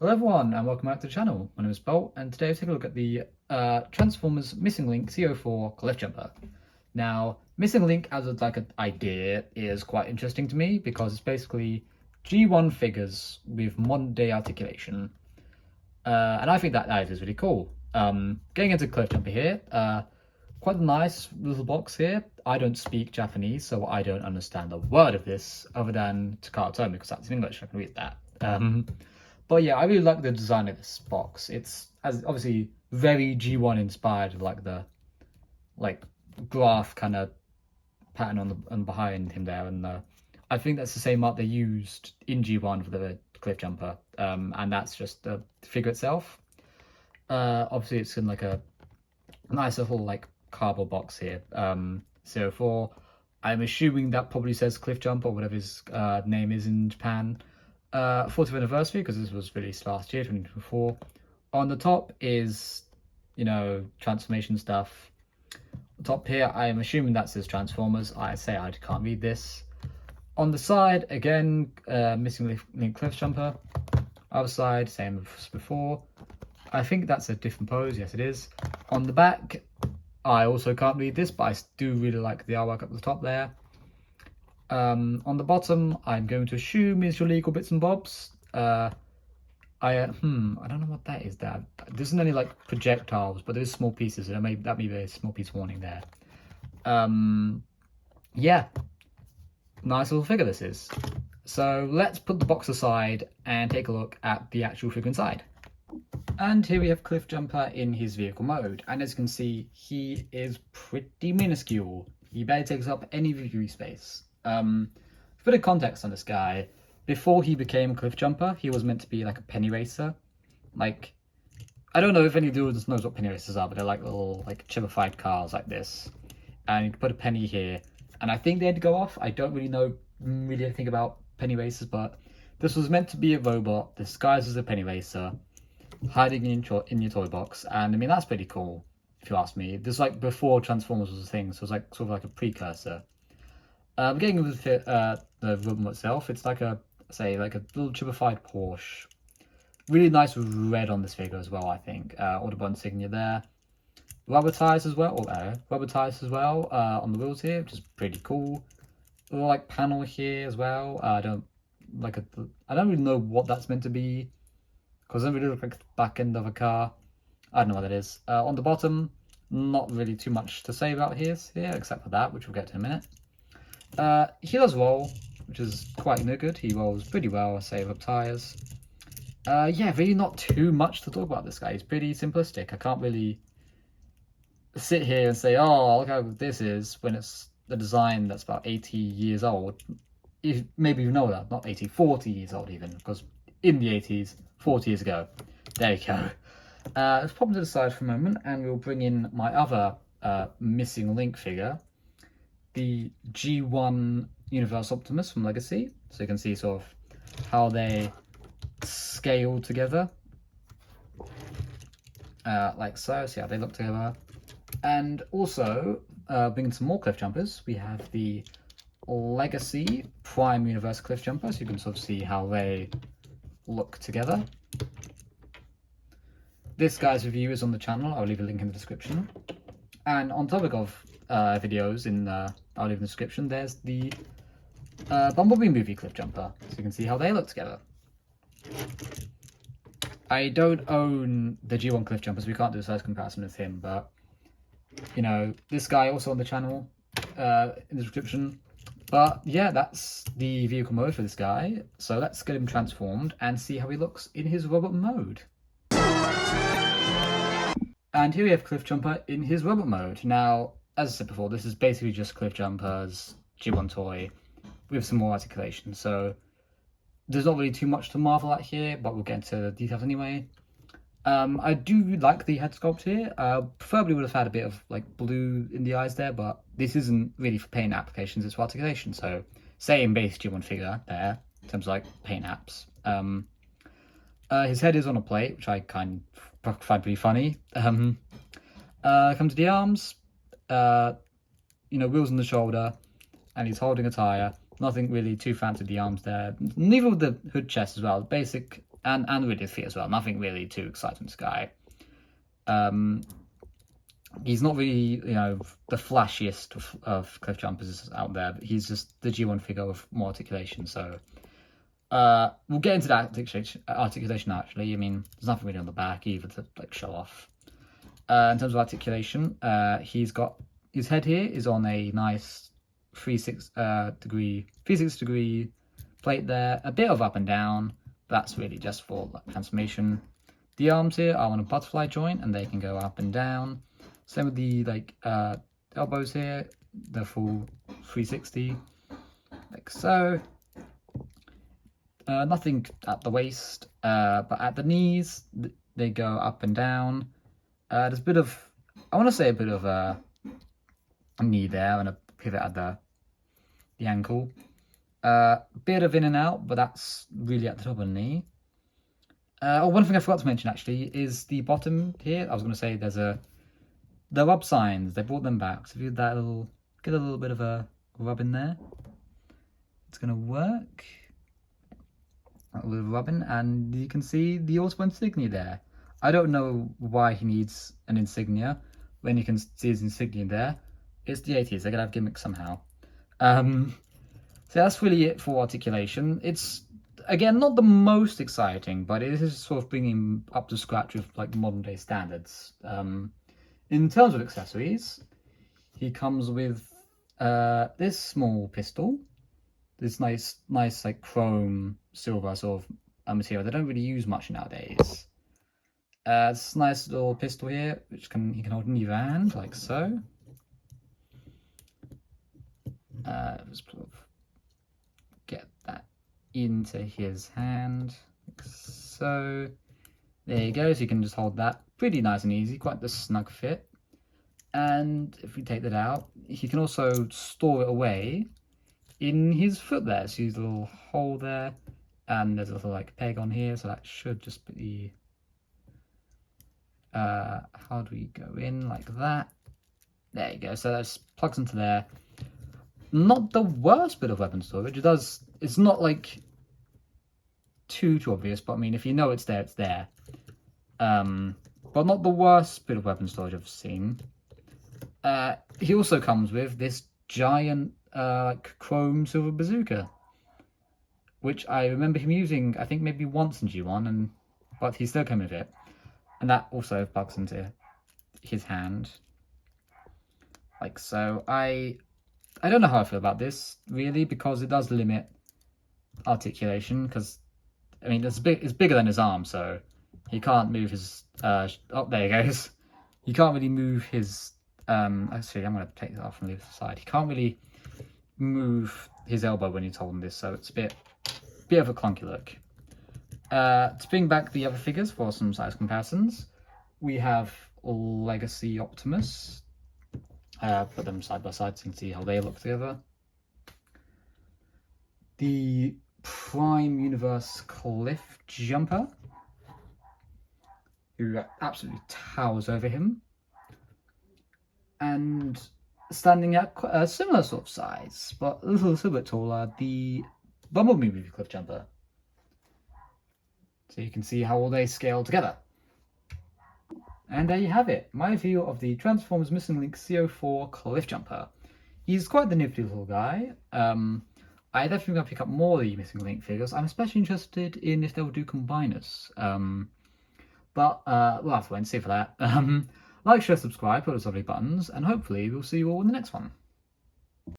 Hello everyone and welcome back to the channel. My name is Bolt and today we'll take a look at the Transformers Missing Link C-04 Cliffjumper. Now, Missing Link as an idea is quite interesting to me because it's basically G1 figures with modern day articulation. And I think that is really cool. Getting into Cliffjumper here, quite a nice little box here. I don't speak Japanese, so I don't understand a word of this other than Takara Tomy because that's in English. I can read that. But yeah, I really like the design of this box. It's obviously very G1 inspired, like the graph kind of pattern on behind him there, and I think that's the same art they used in G1 for the Cliffjumper, and that's just the figure itself. Obviously, it's in like a nice little cardboard box here. 04. I'm assuming that probably says Cliffjumper or whatever his name is in Japan. 40th anniversary because this was released last year, 2024. On the top is, transformation stuff. Top here, I am assuming that says Transformers. I can't read this. On the side, again, Missing Link Cliffjumper. Other side, same as before. I think that's a different pose. Yes, it is. On the back, I also can't read this, but I do really like the artwork up the top there. On the bottom, I'm going to assume is your legal bits and bobs. I don't know what that is. There isn't any projectiles, but there's small pieces. So that may be a small piece warning there. Yeah, nice little figure this is. So let's put the box aside and take a look at the actual figure inside. And here we have Cliffjumper in his vehicle mode, and as you can see, he is pretty minuscule. He barely takes up any view space. For a bit of context on this guy, before he became Cliffjumper, he was meant to be like a penny racer. I don't know if any dude knows what penny racers are, but they're like little chibified cars like this. And you can put a penny here, and I think they had to go off. I don't really know anything about penny racers, but this was meant to be a robot disguised as a penny racer, hiding in your toy box. And I mean, that's pretty cool, if you ask me. This before Transformers was a thing, so it's sort of like a precursor. Getting with the robot itself, it's like a little chibified Porsche. Really nice red on this figure as well, I think. Autobahn insignia there. Rubber tires as well, on the wheels here, which is pretty cool. A little panel here as well. I don't really know what that's meant to be, because it doesn't really look like the back end of a car. I don't know what that is. On the bottom, not really too much to say about here, except for that, which we'll get to in a minute. He does roll, which is quite good. He rolls pretty well, I say, with tires. Yeah, really not too much to talk about this guy. He's pretty simplistic. I can't really sit here and say, oh, look how good this is, when it's a design that's about 80 years old. Maybe you know that, not 80, 40 years old even, because in the 80s, 40 years ago. There you go. Let's pop him to the side for a moment, and we'll bring in my other Missing Link figure, the G1 Universe Optimus from Legacy. So you can see sort of how they scale together. Like so. See how they look together. And also, bringing some more Cliffjumpers, we have the Legacy Prime Universe Cliffjumper. So you can sort of see how they look together. This guy's review is on the channel. I'll leave a link in the description. And on topic of videos, I'll leave in the description, there's the Bumblebee movie Cliffjumper, so you can see how they look together. I don't own the G1 Cliffjumper, so we can't do a size comparison with him, but this guy also on the channel in the description. But yeah, that's the vehicle mode for this guy. So let's get him transformed and see how he looks in his robot mode. And here we have Cliffjumper in his robot mode. Now, as I said before, this is basically just Cliffjumper's G1 toy with some more articulation. So there's not really too much to marvel at here, but we'll get into the details anyway. I do like the head sculpt here. Preferably would have had a bit of blue in the eyes there, but this isn't really for paint applications, it's for articulation. So same base G1 figure there in terms of paint apps. His head is on a plate, which I kind of find pretty funny. Come to the arms, wheels on the shoulder, and he's holding a tire. Nothing really too fancy with the arms there. Neither with the hood chest as well. Basic and really his feet as well. Nothing really too exciting, this guy. He's not really, the flashiest of cliff jumpers out there, but he's just the G1 figure with more articulation. So we'll get into that articulation actually. I mean, there's nothing really on the back either to like show off. In terms of articulation, he's got his head here is on a nice 360 degree plate there. A bit of up and down. That's really just for like, transformation. The arms here are on a butterfly joint, and they can go up and down. Same with the elbows here, the full 360, like so. Nothing at the waist, but at the knees they go up and down. There's a bit of, I want to say a bit of a knee there and a pivot at the ankle. Bit of in and out, but that's really at the top of the knee. One thing I forgot to mention actually is the bottom here. I was going to say there's the rub signs. They brought them back. So if you get a little bit of a rub in there, it's going to work. A little rubbing, and you can see the auto insignia there. I don't know why he needs an insignia when you can see his insignia there. It's the 80s. They're going to have gimmicks somehow. So that's really it for articulation. It's, again, not the most exciting, but it is sort of bringing him up to scratch with like modern day standards. In terms of accessories, he comes with this small pistol, this nice like chrome silver sort of material. They don't really use much nowadays. This nice little pistol here, which he can hold in either hand, like so. Just sort of get that into his hand, like so. There you go. So you can just hold that pretty nice and easy, quite the snug fit. And if we take that out, he can also store it away in his foot there. So there's a little hole there, and there's a little like peg on here, so that should just be how do we go in like that? There you go. So that plugs into there. Not the worst bit of weapon storage. It's not like too obvious, but I mean, if you know it's there, it's there. But not the worst bit of weapon storage I've seen. He also comes with this giant like chrome silver bazooka, which I remember him using, I think maybe once in G1, but he still came with it, and that also plugs into his hand, like so. I don't know how I feel about this really, because it does limit articulation. Because I mean, it's bigger than his arm, so he can't move his. Oh, there he goes. He can't really move his. Actually, I'm going to take it off and leave it aside. He can't really move his elbow when he's holding this, so it's a bit of a clunky look. To bring back the other figures for some size comparisons, we have Legacy Optimus. Put them side by side so you can see how they look together. The Prime Universe Cliffjumper, who absolutely towers over him. And standing at a similar sort of size, but a little bit taller, the Bumblebee movie Cliffjumper. So you can see how all they scale together. And there you have it, my review of the Transformers Missing Link C-04 Cliffjumper. He's quite the nifty little guy. I definitely going to pick up more of the Missing Link figures. I'm especially interested in if they'll do combiners. But we'll have to wait and see for that. Like, share, subscribe, put those lovely buttons, and hopefully we'll see you all in the next one.